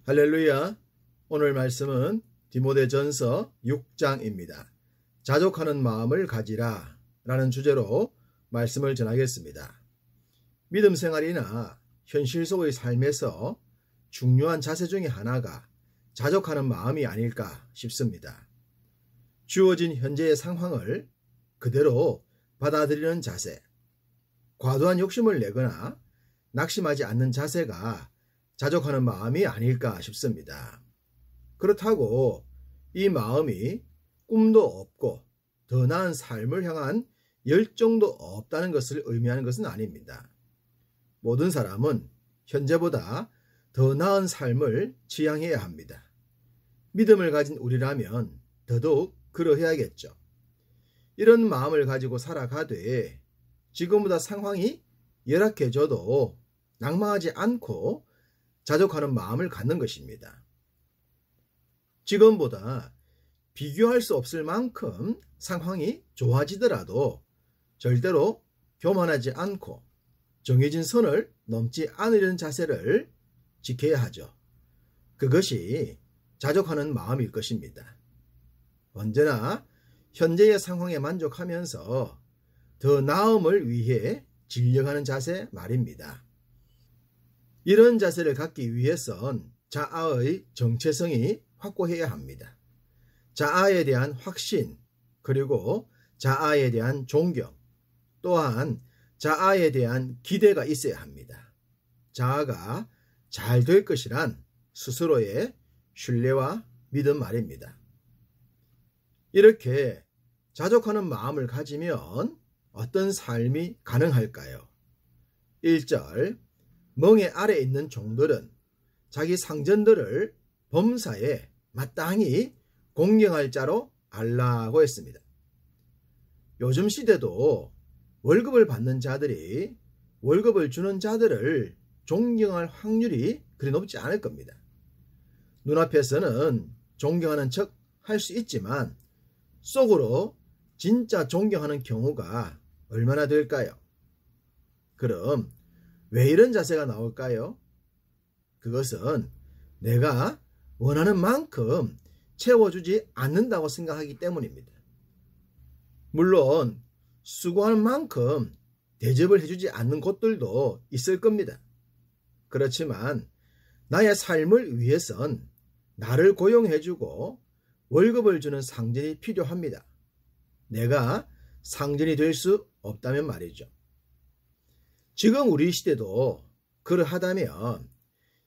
할렐루야. 오늘 말씀은 디모데전서 6장입니다. 자족하는 마음을 가지라 라는 주제로 말씀을 전하겠습니다. 믿음 생활이나 현실 속의 삶에서 중요한 자세 중에 하나가 자족하는 마음이 아닐까 싶습니다. 주어진 현재의 상황을 그대로 받아들이는 자세, 과도한 욕심을 내거나 낙심하지 않는 자세가 자족하는 마음이 아닐까 싶습니다. 그렇다고 이 마음이 꿈도 없고 더 나은 삶을 향한 열정도 없다는 것을 의미하는 것은 아닙니다. 모든 사람은 현재보다 더 나은 삶을 지향해야 합니다. 믿음을 가진 우리라면 더더욱 그러해야겠죠. 이런 마음을 가지고 살아가되 지금보다 상황이 열악해져도 낙망하지 않고 자족하는 마음을 갖는 것입니다. 지금보다 비교할 수 없을 만큼 상황이 좋아지더라도 절대로 교만하지 않고 정해진 선을 넘지 않으려는 자세를 지켜야 하죠. 그것이 자족하는 마음일 것입니다. 언제나 현재의 상황에 만족하면서 더 나음을 위해 진력하는 자세 말입니다. 이런 자세를 갖기 위해선 자아의 정체성이 확고해야 합니다. 자아에 대한 확신, 그리고 자아에 대한 존경, 또한 자아에 대한 기대가 있어야 합니다. 자아가 잘 될 것이란 스스로의 신뢰와 믿음 말입니다. 이렇게 자족하는 마음을 가지면 어떤 삶이 가능할까요? 1절, 멍에 아래 있는 종들은 자기 상전들을 범사에 마땅히 공경할 자로 알라고 했습니다. 요즘 시대도 월급을 받는 자들이 월급을 주는 자들을 존경할 확률이 그리 높지 않을 겁니다. 눈앞에서는 존경하는 척 할 수 있지만 속으로 진짜 존경하는 경우가 얼마나 될까요? 그럼 왜 이런 자세가 나올까요? 그것은 내가 원하는 만큼 채워주지 않는다고 생각하기 때문입니다. 물론 수고하는 만큼 대접을 해주지 않는 곳들도 있을 겁니다. 그렇지만 나의 삶을 위해선 나를 고용해주고 월급을 주는 상전이 필요합니다. 내가 상전이 될 수 없다면 말이죠. 지금 우리 시대도 그러하다면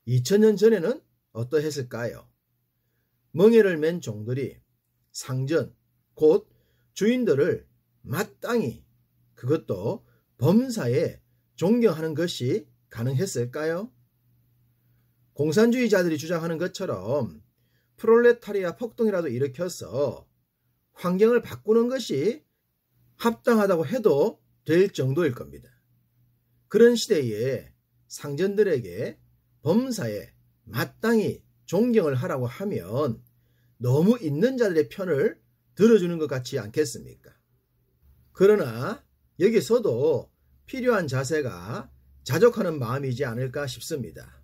2000년 전에는 어떠했을까요? 멍에를 맨 종들이 상전, 곧 주인들을 마땅히, 그것도 범사에 존경하는 것이 가능했을까요? 공산주의자들이 주장하는 것처럼 프롤레타리아 폭동이라도 일으켜서 환경을 바꾸는 것이 합당하다고 해도 될 정도일 겁니다. 그런 시대에 상전들에게 범사에 마땅히 존경을 하라고 하면 너무 있는 자들의 편을 들어주는 것 같지 않겠습니까? 그러나 여기서도 필요한 자세가 자족하는 마음이지 않을까 싶습니다.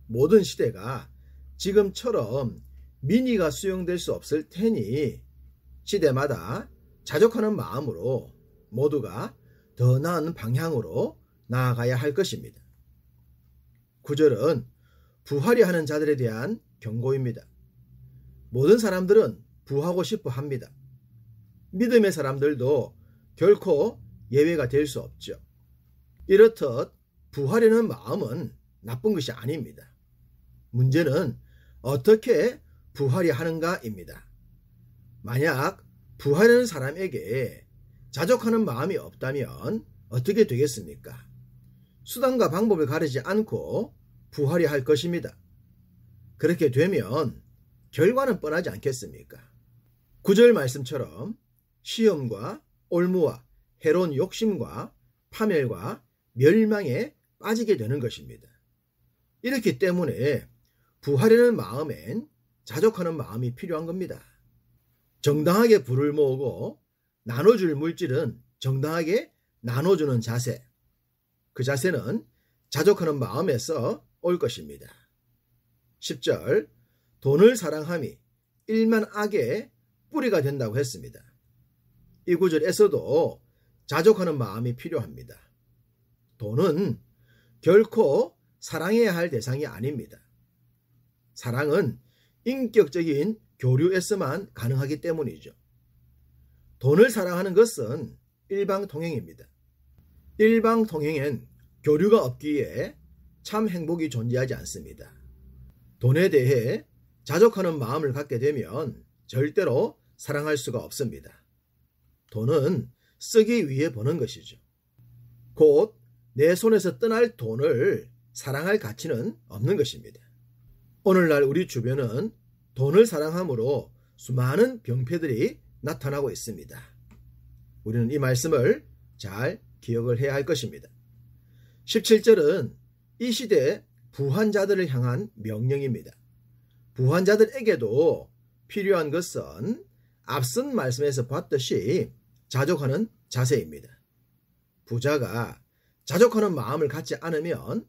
모든 시대가 지금처럼 민의가 수용될 수 없을 테니 시대마다 자족하는 마음으로 모두가 더 나은 방향으로 나아가야 할 것입니다. 9절은 부하려 하는 자들에 대한 경고입니다. 모든 사람들은 부하고 싶어 합니다. 믿음의 사람들도 결코 예외가 될 수 없죠. 이렇듯 부하려는 마음은 나쁜 것이 아닙니다. 문제는 어떻게 부하려 하는가입니다. 만약 부하려는 사람에게 자족하는 마음이 없다면 어떻게 되겠습니까? 수단과 방법을 가리지 않고 부하려 할 것입니다. 그렇게 되면 결과는 뻔하지 않겠습니까? 9절 말씀처럼 시험과 올무와 해로운 욕심과 파멸과 멸망에 빠지게 되는 것입니다. 이렇기 때문에 부하려는 마음엔 자족하는 마음이 필요한 겁니다. 정당하게 부를 모으고 나눠줄 물질은 정당하게 나눠주는 자세, 그 자세는 자족하는 마음에서 올 것입니다. 10절 돈을 사랑함이 일만 악의 뿌리가 된다고 했습니다. 이 구절에서도 자족하는 마음이 필요합니다. 돈은 결코 사랑해야 할 대상이 아닙니다. 사랑은 인격적인 교류에서만 가능하기 때문이죠. 돈을 사랑하는 것은 일방통행입니다. 일방통행엔 교류가 없기에 참 행복이 존재하지 않습니다. 돈에 대해 자족하는 마음을 갖게 되면 절대로 사랑할 수가 없습니다. 돈은 쓰기 위해 버는 것이죠. 곧 내 손에서 떠날 돈을 사랑할 가치는 없는 것입니다. 오늘날 우리 주변은 돈을 사랑함으로 수많은 병폐들이 나타나고 있습니다. 우리는 이 말씀을 잘 기억을 해야 할 것입니다. 17절은 이 시대 부한자들을 향한 명령입니다. 부한자들에게도 필요한 것은 앞선 말씀에서 봤듯이 자족하는 자세입니다. 부자가 자족하는 마음을 갖지 않으면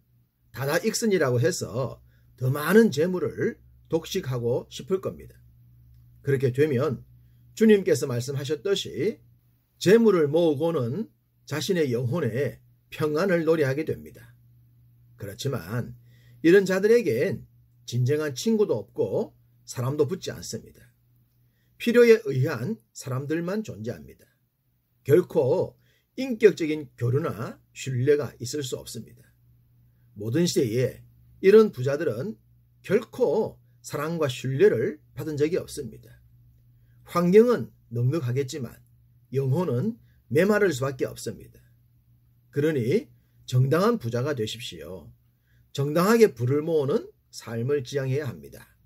다다익선이라고 해서 더 많은 재물을 독식하고 싶을 겁니다. 그렇게 되면 주님께서 말씀하셨듯이 재물을 모으고는 자신의 영혼에 평안을 노래하게 됩니다. 그렇지만 이런 자들에겐 진정한 친구도 없고 사람도 붙지 않습니다. 필요에 의한 사람들만 존재합니다. 결코 인격적인 교류나 신뢰가 있을 수 없습니다. 모든 시대에 이런 부자들은 결코 사랑과 신뢰를 받은 적이 없습니다. 환경은 넉넉하겠지만 영혼은 메마를 수밖에 없습니다. 그러니 정당한 부자가 되십시오. 정당하게 부를 모으는 삶을 지향해야 합니다.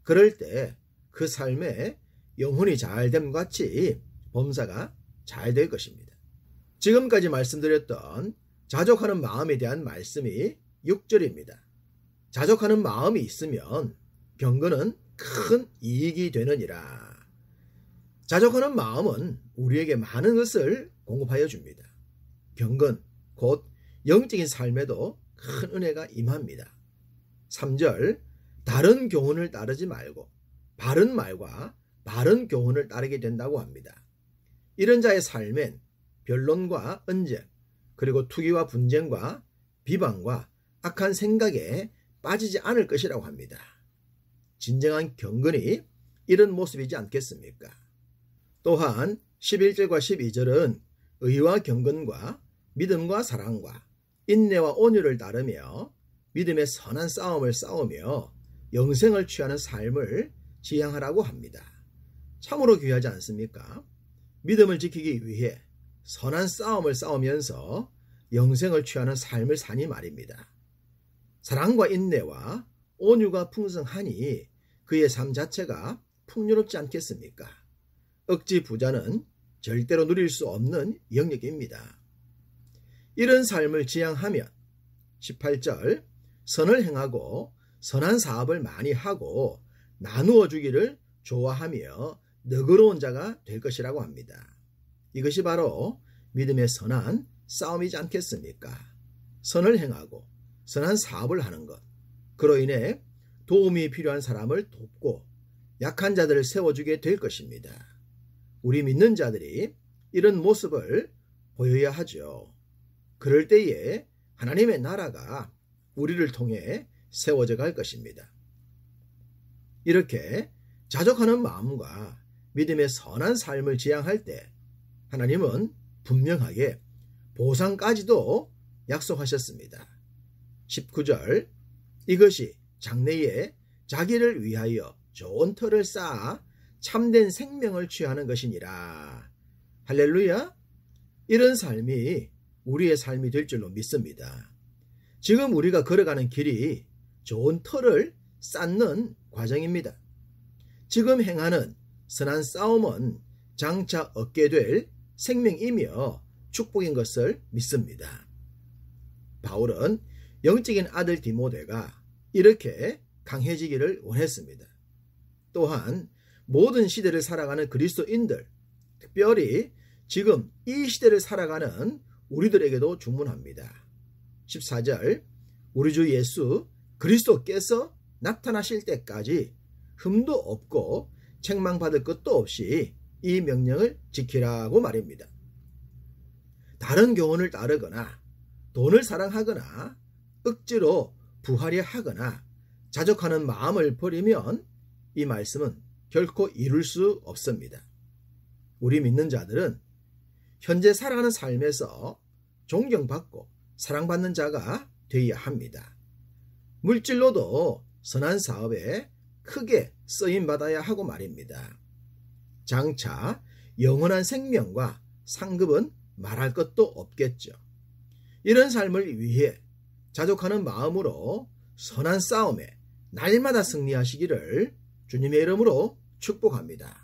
그럴 때 그 삶에 영혼이 잘됨 같이 범사가 잘 될 것입니다. 지금까지 말씀드렸던 자족하는 마음에 대한 말씀이 6절입니다. 자족하는 마음이 있으면 경건은 큰 이익이 되느니라. 자족하는 마음은 우리에게 많은 것을 공급하여 줍니다. 경건, 곧 영적인 삶에도 큰 은혜가 임합니다. 3절, 다른 교훈을 따르지 말고 바른 말과 바른 교훈을 따르게 된다고 합니다. 이런 자의 삶엔 변론과 언쟁, 그리고 투기와 분쟁과 비방과 악한 생각에 빠지지 않을 것이라고 합니다. 진정한 경건이 이런 모습이지 않겠습니까? 또한 11절과 12절은 의와 경건과 믿음과 사랑과 인내와 온유를 따르며 믿음의 선한 싸움을 싸우며 영생을 취하는 삶을 지향하라고 합니다. 참으로 귀하지 않습니까? 믿음을 지키기 위해 선한 싸움을 싸우면서 영생을 취하는 삶을 사니 말입니다. 사랑과 인내와 온유가 풍성하니 그의 삶 자체가 풍요롭지 않겠습니까? 억지 부자는 절대로 누릴 수 없는 영역입니다. 이런 삶을 지향하면 18절 선을 행하고 선한 사업을 많이 하고 나누어 주기를 좋아하며 너그러운 자가 될 것이라고 합니다. 이것이 바로 믿음의 선한 싸움이지 않겠습니까? 선을 행하고 선한 사업을 하는 것, 그로 인해 도움이 필요한 사람을 돕고 약한 자들을 세워주게 될 것입니다. 우리 믿는 자들이 이런 모습을 보여야 하죠. 그럴 때에 하나님의 나라가 우리를 통해 세워져 갈 것입니다. 이렇게 자족하는 마음과 믿음의 선한 삶을 지향할 때 하나님은 분명하게 보상까지도 약속하셨습니다. 19절 이것이 장래에 자기를 위하여 좋은 터를 쌓아 참된 생명을 취하는 것이니라. 할렐루야. 이런 삶이 우리의 삶이 될 줄로 믿습니다. 지금 우리가 걸어가는 길이 좋은 터를 쌓는 과정입니다. 지금 행하는 선한 싸움은 장차 얻게 될 생명이며 축복인 것을 믿습니다. 바울은 영적인 아들 디모데가 이렇게 강해지기를 원했습니다. 또한 모든 시대를 살아가는 그리스도인들, 특별히 지금 이 시대를 살아가는 우리들에게도 주문합니다. 14절 우리 주 예수 그리스도께서 나타나실 때까지 흠도 없고 책망받을 것도 없이 이 명령을 지키라고 말입니다. 다른 교훈을 따르거나 돈을 사랑하거나 억지로 부하려 하거나 자족하는 마음을 버리면 이 말씀은 결코 이룰 수 없습니다. 우리 믿는 자들은 현재 살아가는 삶에서 존경받고 사랑받는 자가 되어야 합니다. 물질로도 선한 사업에 크게 쓰임받아야 하고 말입니다. 장차 영원한 생명과 상급은 말할 것도 없겠죠. 이런 삶을 위해 자족하는 마음으로 선한 싸움에 날마다 승리하시기를 주님의 이름으로 축복합니다.